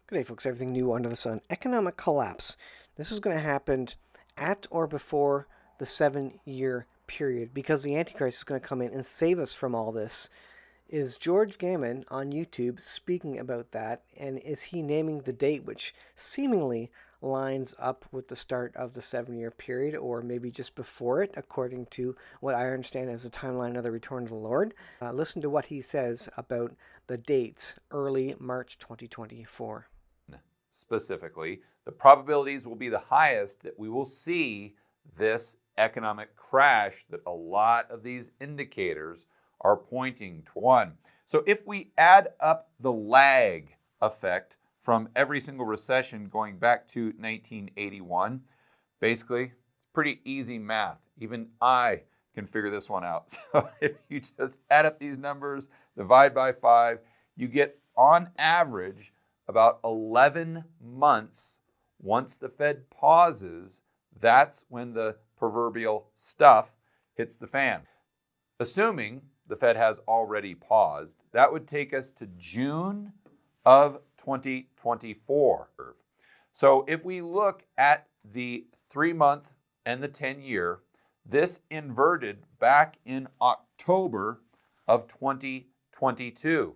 Good day, folks. Everything new under the sun. Economic collapse. This is going to happen at or before the 7-year period because the Antichrist is going to come in and save us from all this. Is George Gammon on YouTube speaking about that, and is he naming the date, which seemingly lines up with the start of the 7-year period, or maybe just before it, according to what I understand as the timeline of the return of the Lord? Listen to what he says about the dates, early March 2024. Specifically, the probabilities will be the highest that we will see this economic crash that a lot of these indicators are pointing to. One. So if we add up the lag effect from every single recession going back to 1981, basically, it's pretty easy math. Even I can figure this one out. So if you just add up these numbers, divide by 5, you get on average about 11 months. Once the Fed pauses, that's when the proverbial stuff hits the fan. Assuming the Fed has already paused, that would take us to June of 2024. So if we look at the 3-month and the 10-year, this inverted back in October of 2022.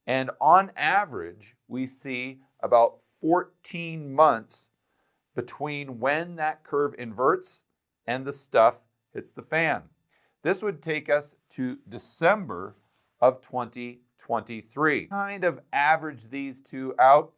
And on average, we see about 14 months between when that curve inverts and the stuff hits the fan. This would take us to December of 2023. Kind of average these two out.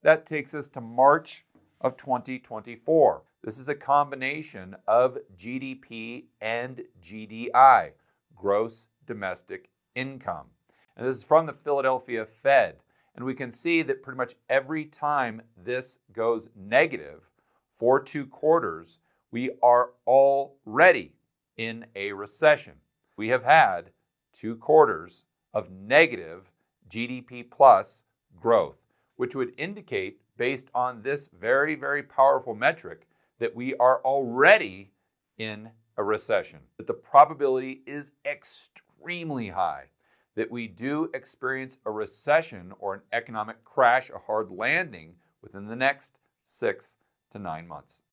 That takes us to March of 2024. This is a combination of GDP and GDI, gross domestic income. And this is from the Philadelphia Fed. And we can see that pretty much every time this goes negative for 2 quarters, we are already in a recession. We have had 2 quarters of negative GDP plus growth, which would indicate, based on this very, very powerful metric, that we are already in a recession. That the probability is extremely high that we do experience a recession or an economic crash, a hard landing, within the next 6 to 9 months.